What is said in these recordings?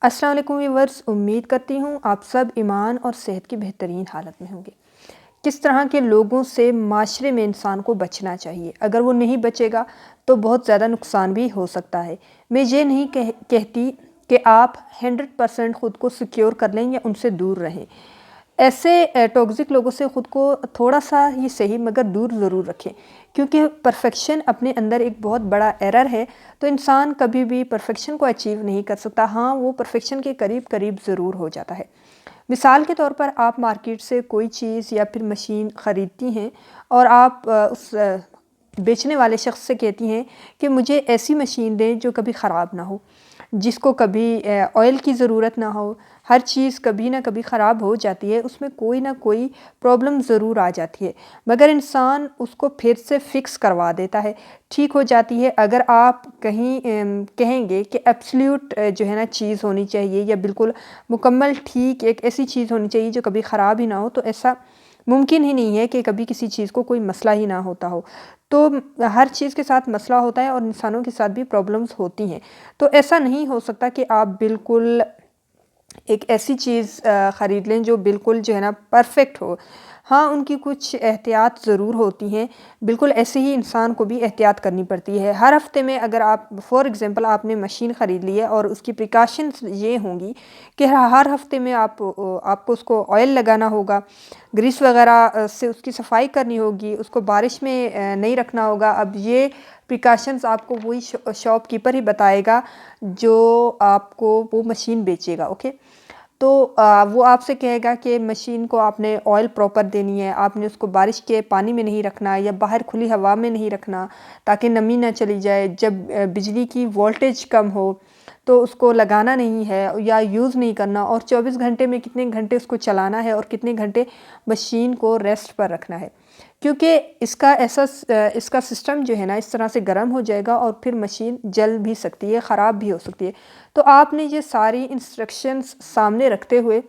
السلام علیکم ویورز، امید کرتی ہوں آپ سب ایمان اور صحت کی بہترین حالت میں ہوں گے۔ کس طرح کے لوگوں سے معاشرے میں انسان کو بچنا چاہیے؟ اگر وہ نہیں بچے گا تو بہت زیادہ نقصان بھی ہو سکتا ہے۔ میں یہ نہیں کہتی کہ آپ 100% خود کو سیکیور کر لیں یا ان سے دور رہیں۔ ایسے ٹاکسک لوگوں سے خود کو تھوڑا سا ہی صحیح مگر دور ضرور رکھیں، کیونکہ پرفیکشن اپنے اندر ایک بہت بڑا ایرر ہے۔ تو انسان کبھی بھی پرفیکشن کو اچیو نہیں کر سکتا، ہاں وہ پرفیکشن کے قریب ضرور ہو جاتا ہے۔ مثال کے طور پر آپ مارکیٹ سے کوئی چیز یا پھر مشین خریدتی ہیں اور آپ اس بیچنے والے شخص سے کہتی ہیں کہ مجھے ایسی مشین دیں جو کبھی خراب نہ ہو، جس کو کبھی آئل کی ضرورت نہ ہو۔ ہر چیز کبھی نہ کبھی خراب ہو جاتی ہے، اس میں کوئی نہ کوئی پرابلم ضرور آ جاتی ہے، مگر انسان اس کو پھر سے فکس کروا دیتا ہے، ٹھیک ہو جاتی ہے۔ اگر آپ کہیں گے کہ ایبسلیوٹ جو ہے نا چیز ہونی چاہیے یا بالکل مکمل ٹھیک ایک ایسی چیز ہونی چاہیے جو کبھی خراب ہی نہ ہو، تو ایسا ممکن ہی نہیں ہے کہ کبھی کسی چیز کو کوئی مسئلہ ہی نہ ہوتا ہو۔ تو ہر چیز کے ساتھ مسئلہ ہوتا ہے اور انسانوں کے ساتھ بھی پرابلمز ہوتی ہیں۔ تو ایسا نہیں ہو سکتا کہ آپ بالکل ایک ایسی چیز خرید لیں جو بالکل جو ہے نا پرفیکٹ ہو۔ ہاں ان کی کچھ احتیاط ضرور ہوتی ہیں، بالکل ایسے ہی انسان کو بھی احتیاط کرنی پڑتی ہے۔ ہر ہفتے میں اگر آپ فار ایگزامپل آپ نے مشین خرید لی ہے اور اس کی پریکاشنز یہ ہوں گی کہ ہر ہفتے میں آپ کو اس کو آئل لگانا ہوگا، گریس وغیرہ سے اس کی صفائی کرنی ہوگی، اس کو بارش میں نہیں رکھنا ہوگا۔ اب یہ پریکاشنز آپ کو وہی شاپ کیپر ہی بتائے گا جو آپ کو وہ مشین بیچے گا، اوکے؟ تو وہ آپ سے کہے گا کہ مشین کو آپ نے آئل پراپر دینی ہے، آپ نے اس کو بارش کے پانی میں نہیں رکھنا یا باہر کھلی ہوا میں نہیں رکھنا تاکہ نمی نہ چلی جائے۔ جب بجلی کی وولٹیج کم ہو تو اس کو لگانا نہیں ہے یا یوز نہیں کرنا، اور 24 گھنٹے میں کتنے گھنٹے اس کو چلانا ہے اور کتنے گھنٹے مشین کو ریسٹ پر رکھنا ہے، کیونکہ اس کا سسٹم جو ہے نا اس طرح سے گرم ہو جائے گا اور پھر مشین جل بھی سکتی ہے، خراب بھی ہو سکتی ہے۔ تو آپ نے یہ ساری انسٹرکشنز سامنے رکھتے ہوئے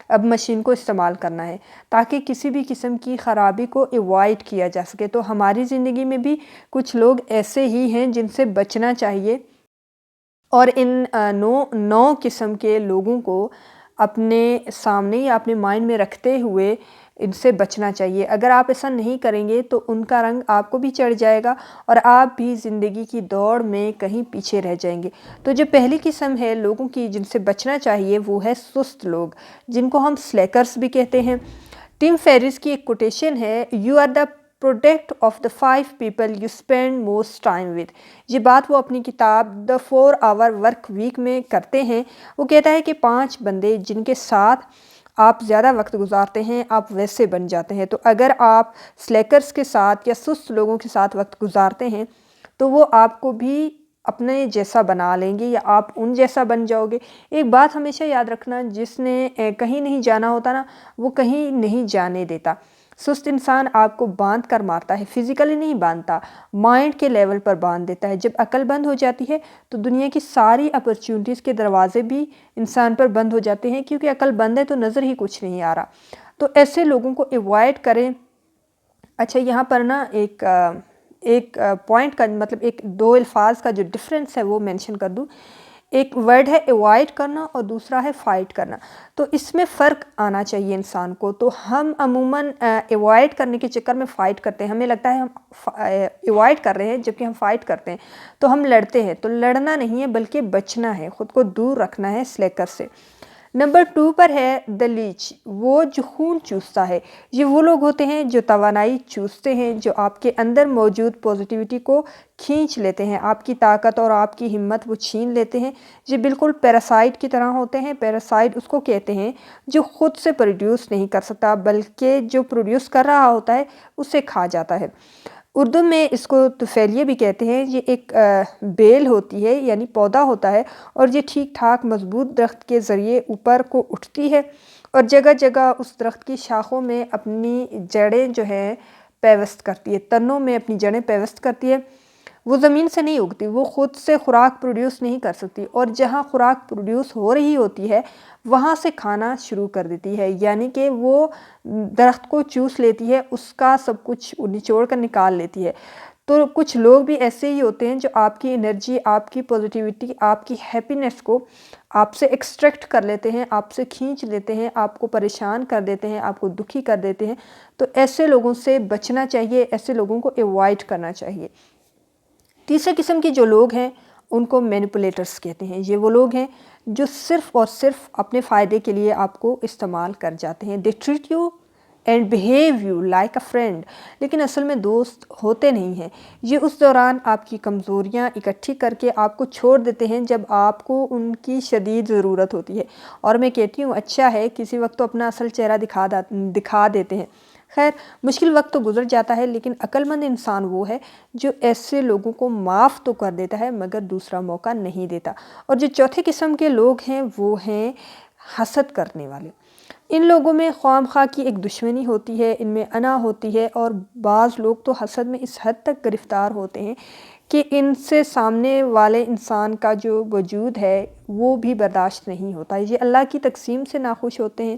اب مشین کو استعمال کرنا ہے تاکہ کسی بھی قسم کی خرابی کو ایوائڈ کیا جا سکے۔ تو ہماری زندگی میں بھی کچھ لوگ ایسے ہی ہیں جن سے بچنا چاہیے، اور ان نو قسم کے لوگوں کو اپنے سامنے یا اپنے مائنڈ میں رکھتے ہوئے ان سے بچنا چاہیے۔ اگر آپ ایسا نہیں کریں گے تو ان کا رنگ آپ کو بھی چڑھ جائے گا اور آپ بھی زندگی کی دوڑ میں کہیں پیچھے رہ جائیں گے۔ تو جو پہلی قسم ہے لوگوں کی جن سے بچنا چاہیے وہ ہے سست لوگ، جن کو ہم سلیکرز بھی کہتے ہیں۔ ٹم فیریس کی ایک کوٹیشن ہے، "You are the product of the 5 people you spend most time with"۔ یہ بات وہ اپنی کتاب The 4-Hour Work Week میں کرتے ہیں۔ وہ کہتا ہے کہ 5 بندے جن کے ساتھ آپ زیادہ وقت گزارتے ہیں آپ ویسے بن جاتے ہیں۔ تو اگر آپ سلیکرز کے ساتھ یا سست لوگوں کے ساتھ وقت گزارتے ہیں تو وہ آپ کو بھی اپنے جیسا بنا لیں گے یا آپ ان جیسا بن جاؤ گے۔ ایک بات ہمیشہ یاد رکھنا، جس نے کہیں نہیں جانا ہوتا نا وہ کہیں نہیں جانے دیتا۔ سست انسان آپ کو باندھ کر مارتا ہے، فزیکلی نہیں باندھتا، مائنڈ کے لیول پر باندھ دیتا ہے۔ جب عقل بند ہو جاتی ہے تو دنیا کی ساری اپرچونٹیز کے دروازے بھی انسان پر بند ہو جاتے ہیں، کیونکہ عقل بند ہے تو نظر ہی کچھ نہیں آ رہا۔ تو ایسے لوگوں کو ایوائڈ کریں۔ اچھا، یہاں پر نا ایک پوائنٹ کا مطلب ایک دو الفاظ کا جو ڈفرینس ہے وہ مینشن کر دوں۔ ایک ورڈ ہے ایوائڈ کرنا اور دوسرا ہے فائٹ کرنا۔ تو اس میں فرق آنا چاہیے انسان کو۔ تو ہم عموماً ایوائڈ کرنے کے چکر میں فائٹ کرتے ہیں، ہمیں لگتا ہے ہم ایوائڈ کر رہے ہیں جبکہ ہم فائٹ کرتے ہیں، تو ہم لڑتے ہیں۔ تو لڑنا نہیں ہے بلکہ بچنا ہے، خود کو دور رکھنا ہے سلیکر سے۔ نمبر 2 پر ہے دی لیچ، وہ جو خون چوستا ہے۔ یہ وہ لوگ ہوتے ہیں جو توانائی چوستے ہیں، جو آپ کے اندر موجود پوزیٹیوٹی کو کھینچ لیتے ہیں، آپ کی طاقت اور آپ کی ہمت وہ چھین لیتے ہیں۔ یہ بالکل پیراسائٹ کی طرح ہوتے ہیں۔ پیراسائٹ اس کو کہتے ہیں جو خود سے پروڈیوس نہیں کر سکتا بلکہ جو پروڈیوس کر رہا ہوتا ہے اسے کھا جاتا ہے۔ اردو میں اس کو طفیلیے بھی کہتے ہیں۔ یہ ایک بیل ہوتی ہے یعنی پودا ہوتا ہے، اور یہ ٹھیک ٹھاک مضبوط درخت کے ذریعے اوپر کو اٹھتی ہے اور جگہ جگہ اس درخت کی شاخوں میں اپنی جڑیں جو ہے پیوست کرتی ہے، تنوں میں اپنی جڑیں پیوست کرتی ہے۔ وہ زمین سے نہیں اگتی، وہ خود سے خوراک پروڈیوس نہیں کر سکتی، اور جہاں خوراک پروڈیوس ہو رہی ہوتی ہے وہاں سے کھانا شروع کر دیتی ہے، یعنی کہ وہ درخت کو چوس لیتی ہے، اس کا سب کچھ نچوڑ کر نکال لیتی ہے۔ تو کچھ لوگ بھی ایسے ہی ہوتے ہیں جو آپ کی انرجی، آپ کی پازیٹیوٹی، آپ کی ہیپینس کو آپ سے ایکسٹریکٹ کر لیتے ہیں، آپ سے کھینچ لیتے ہیں، آپ کو پریشان کر دیتے ہیں، آپ کو دکھی کر دیتے ہیں۔ تو ایسے لوگوں سے بچنا چاہیے، ایسے لوگوں کو ایوائڈ کرنا چاہیے۔ تیسرے قسم کے جو لوگ ہیں ان کو مینیپولیٹرز کہتے ہیں۔ یہ وہ لوگ ہیں جو صرف اور صرف اپنے فائدے کے لیے آپ کو استعمال کر جاتے ہیں۔ They treat you and behave you like a friend, لیکن اصل میں دوست ہوتے نہیں ہیں۔ یہ اس دوران آپ کی کمزوریاں اکٹھی کر کے آپ کو چھوڑ دیتے ہیں جب آپ کو ان کی شدید ضرورت ہوتی ہے، اور میں کہتی ہوں اچھا ہے کسی وقت تو اپنا اصل چہرہ دکھا دیتے ہیں۔ خیر، مشکل وقت تو گزر جاتا ہے، لیکن عقل مند انسان وہ ہے جو ایسے لوگوں کو معاف تو کر دیتا ہے مگر دوسرا موقع نہیں دیتا۔ اور جو چوتھے قسم کے لوگ ہیں وہ ہیں حسد کرنے والے۔ ان لوگوں میں خواہ خواہ کی ایک دشمنی ہوتی ہے، ان میں انا ہوتی ہے، اور بعض لوگ تو حسد میں اس حد تک گرفتار ہوتے ہیں کہ ان سے سامنے والے انسان کا جو وجود ہے وہ بھی برداشت نہیں ہوتا۔ یہ اللہ کی تقسیم سے ناخوش ہوتے ہیں۔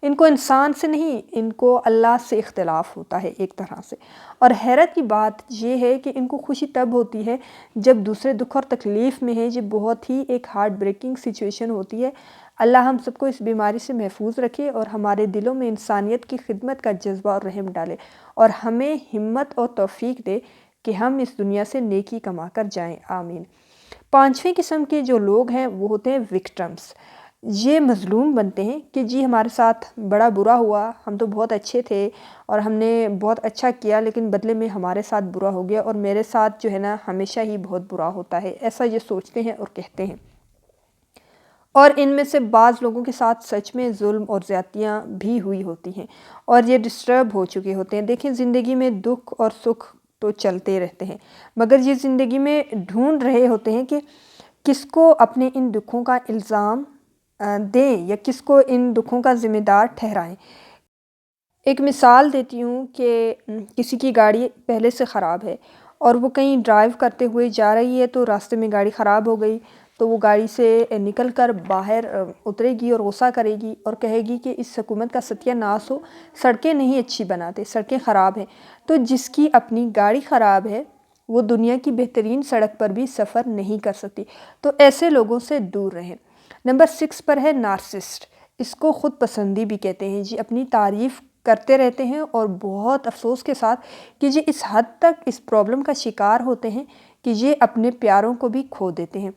ان کو انسان سے نہیں، ان کو اللہ سے اختلاف ہوتا ہے ایک طرح سے۔ اور حیرت کی بات یہ ہے کہ ان کو خوشی تب ہوتی ہے جب دوسرے دکھ اور تکلیف میں ہیں۔ یہ بہت ہی ایک ہارٹ بریکنگ سچویشن ہوتی ہے۔ اللہ ہم سب کو اس بیماری سے محفوظ رکھے اور ہمارے دلوں میں انسانیت کی خدمت کا جذبہ اور رحم ڈالے، اور ہمیں ہمت اور توفیق دے کہ ہم اس دنیا سے نیکی کما کر جائیں، آمین۔ پانچویں قسم کے جو لوگ ہیں وہ ہوتے ہیں وکٹمز۔ یہ مظلوم بنتے ہیں کہ جی ہمارے ساتھ بڑا برا ہوا، ہم تو بہت اچھے تھے اور ہم نے بہت اچھا کیا، لیکن بدلے میں ہمارے ساتھ برا ہو گیا، اور میرے ساتھ جو ہے نا ہمیشہ ہی بہت برا ہوتا ہے، ایسا یہ سوچتے ہیں اور کہتے ہیں۔ اور ان میں سے بعض لوگوں کے ساتھ سچ میں ظلم اور زیادتیاں بھی ہوئی ہوتی ہیں، اور یہ ڈسٹرب ہو چکے ہوتے ہیں۔ دیکھیں، زندگی میں دکھ اور سکھ تو چلتے رہتے ہیں، مگر یہ زندگی میں ڈھونڈ رہے ہوتے ہیں کہ کس کو اپنے ان دکھوں کا الزام دیں یا کس کو ان دکھوں کا ذمہ دار ٹھہرائیں۔ ایک مثال دیتی ہوں کہ کسی کی گاڑی پہلے سے خراب ہے اور وہ کہیں ڈرائیو کرتے ہوئے جا رہی ہے، تو راستے میں گاڑی خراب ہو گئی، تو وہ گاڑی سے نکل کر باہر اترے گی اور غصہ کرے گی اور کہے گی کہ اس حکومت کا ستیہ ناش ہو، سڑکیں نہیں اچھی بناتے، سڑکیں خراب ہیں۔ تو جس کی اپنی گاڑی خراب ہے وہ دنیا کی بہترین سڑک پر بھی سفر نہیں کر سکتی۔ تو ایسے لوگوں سے دور رہیں۔ نمبر 6 پر ہے نارسسٹ۔ اس کو خود پسندی بھی کہتے ہیں۔ جی اپنی تعریف کرتے رہتے ہیں اور بہت افسوس کے ساتھ کہ یہ اس حد تک اس پرابلم کا شکار ہوتے ہیں کہ یہ اپنے پیاروں کو بھی کھو دیتے ہیں۔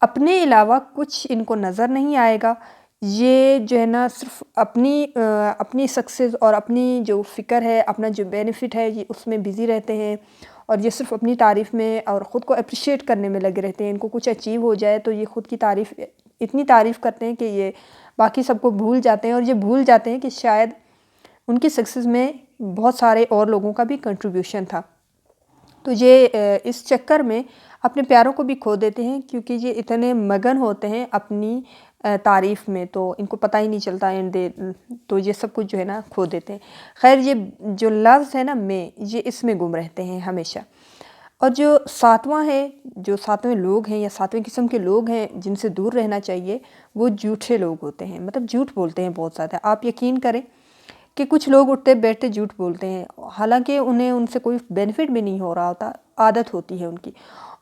اپنے علاوہ کچھ ان کو نظر نہیں آئے گا۔ یہ جو ہے نا صرف اپنی سکسیز اور اپنی جو فکر ہے، اپنا جو بینیفٹ ہے، یہ اس میں بزی رہتے ہیں، اور یہ صرف اپنی تعریف میں اور خود کو اپریشیٹ کرنے میں لگے رہتے ہیں۔ ان کو کچھ اچیو ہو جائے تو یہ خود کی تعریف اتنی تعریف کرتے ہیں کہ یہ باقی سب کو بھول جاتے ہیں، اور یہ بھول جاتے ہیں کہ شاید ان کی سکسیز میں بہت سارے اور لوگوں کا بھی کنٹریبیوشن تھا۔ تو یہ اس چکر میں اپنے پیاروں کو بھی کھو دیتے ہیں، کیونکہ یہ اتنے مگن ہوتے ہیں اپنی تعریف میں، تو ان کو پتہ ہی نہیں چلتا، تو یہ سب کچھ جو ہے نا کھو دیتے ہیں۔ خیر، یہ جو لفظ ہے نا میں، یہ اس میں گم رہتے ہیں ہمیشہ۔ اور جو ساتویں لوگ ہیں یا ساتویں قسم کے لوگ ہیں جن سے دور رہنا چاہیے، وہ جھوٹے لوگ ہوتے ہیں، مطلب جھوٹ بولتے ہیں بہت زیادہ۔ آپ یقین کریں کہ کچھ لوگ اٹھتے بیٹھتے جھوٹ بولتے ہیں، حالانکہ انہیں ان سے کوئی بینیفٹ بھی نہیں ہو رہا ہوتا، عادت ہوتی ہے ان کی،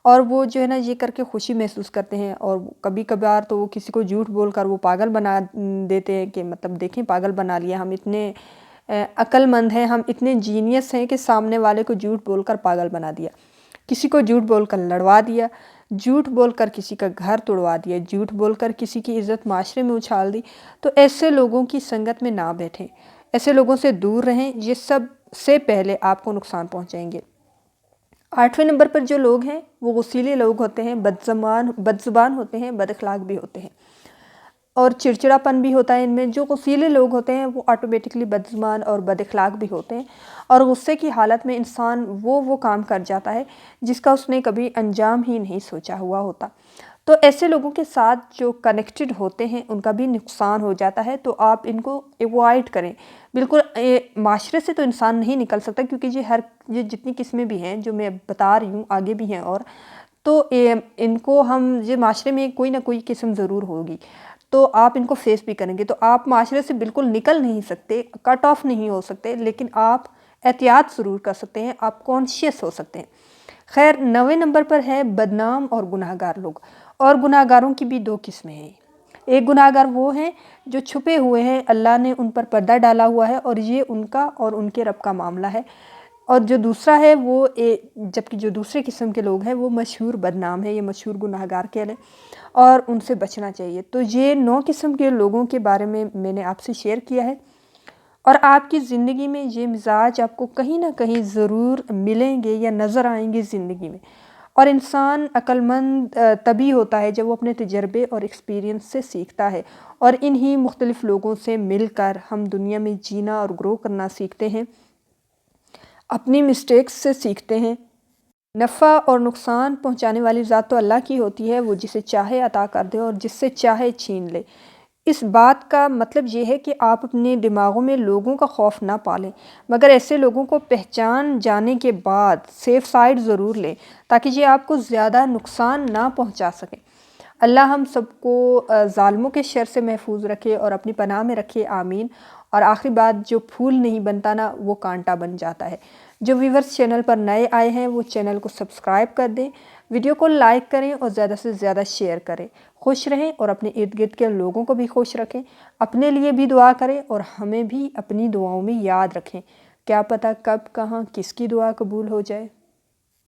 اور وہ جو ہے نا یہ کر کے خوشی محسوس کرتے ہیں۔ اور کبھی کبھار تو وہ کسی کو جھوٹ بول کر وہ پاگل بنا دیتے ہیں کہ مطلب دیکھیں پاگل بنا لیا، ہم اتنے عقل مند ہیں، ہم اتنے جینیس ہیں کہ سامنے والے کو جھوٹ بول کر پاگل بنا دیا، کسی کو جھوٹ بول کر لڑوا دیا، جھوٹ بول کر کسی کا گھر توڑوا دیا، جھوٹ بول کر کسی کی عزت معاشرے میں اچھال دی۔ تو ایسے لوگوں کی سنگت میں نہ بیٹھیں، ایسے لوگوں سے دور رہیں، یہ سب سے پہلے آپ کو نقصان پہنچائیں گے۔ 8ویں نمبر پر جو لوگ ہیں وہ غصیلے لوگ ہوتے ہیں، بد زبان ہوتے ہیں، بد اخلاق بھی ہوتے ہیں، اور چڑچڑا پن بھی ہوتا ہے ان میں۔ جو غصیلے لوگ ہوتے ہیں وہ آٹومیٹکلی بد زبان اور بد اخلاق بھی ہوتے ہیں، اور غصے کی حالت میں انسان وہ کام کر جاتا ہے جس کا اس نے کبھی انجام ہی نہیں سوچا ہوا ہوتا۔ تو ایسے لوگوں کے ساتھ جو کنیکٹڈ ہوتے ہیں ان کا بھی نقصان ہو جاتا ہے، تو آپ ان کو ایوائڈ کریں بالکل۔ معاشرے سے تو انسان نہیں نکل سکتا، کیونکہ یہ جتنی قسمیں بھی ہیں جو میں بتا رہی ہوں، آگے بھی ہیں، اور تو ان کو یہ معاشرے میں کوئی نہ کوئی قسم ضرور ہوگی، تو آپ ان کو فیس بھی کریں گے۔ تو آپ معاشرے سے بالکل نکل نہیں سکتے، کٹ آف نہیں ہو سکتے، لیکن آپ احتیاط ضرور کر سکتے ہیں، آپ کانشیس ہو سکتے ہیں۔ خیر 9ویں نمبر پر ہے بدنام اور گناہ گار لوگ، اور گناہ گاروں کی بھی دو قسمیں ہیں۔ ایک گناہ گار وہ ہیں جو چھپے ہوئے ہیں، اللہ نے ان پر پردہ ڈالا ہوا ہے اور یہ ان کا اور ان کے رب کا معاملہ ہے، اور جو دوسرا ہے وہ جبکہ جو دوسرے قسم کے لوگ ہیں وہ مشہور بدنام ہے، یہ مشہور گناہ گار کہہ لیں، اور ان سے بچنا چاہیے۔ تو یہ 9 قسم کے لوگوں کے بارے میں نے آپ سے شیئر کیا ہے، اور آپ کی زندگی میں یہ مزاج آپ کو کہیں نہ کہیں ضرور ملیں گے یا نظر آئیں گے زندگی میں۔ اور انسان عقل مند تبھی ہوتا ہے جب وہ اپنے تجربے اور ایکسپیرینس سے سیکھتا ہے، اور انہی مختلف لوگوں سے مل کر ہم دنیا میں جینا اور گرو کرنا سیکھتے ہیں، اپنی مسٹیکس سے سیکھتے ہیں۔ نفع اور نقصان پہنچانے والی ذات تو اللہ کی ہوتی ہے، وہ جسے چاہے عطا کر دے اور جس سے چاہے چھین لے۔ اس بات کا مطلب یہ ہے کہ آپ اپنے دماغوں میں لوگوں کا خوف نہ پالیں، مگر ایسے لوگوں کو پہچان جانے کے بعد سیف سائڈ ضرور لیں تاکہ یہ آپ کو زیادہ نقصان نہ پہنچا سکیں۔ اللہ ہم سب کو ظالموں کے شر سے محفوظ رکھے اور اپنی پناہ میں رکھے، آمین۔ اور آخری بات، جو پھول نہیں بنتا نا وہ کانٹا بن جاتا ہے۔ جو ویورز چینل پر نئے آئے ہیں وہ چینل کو سبسکرائب کر دیں، ویڈیو کو لائک کریں اور زیادہ سے زیادہ شیئر کریں۔ خوش رہیں اور اپنے ارد گرد کے لوگوں کو بھی خوش رکھیں، اپنے لیے بھی دعا کریں اور ہمیں بھی اپنی دعاؤں میں یاد رکھیں، کیا پتہ کب کہاں کس کی دعا قبول ہو جائے۔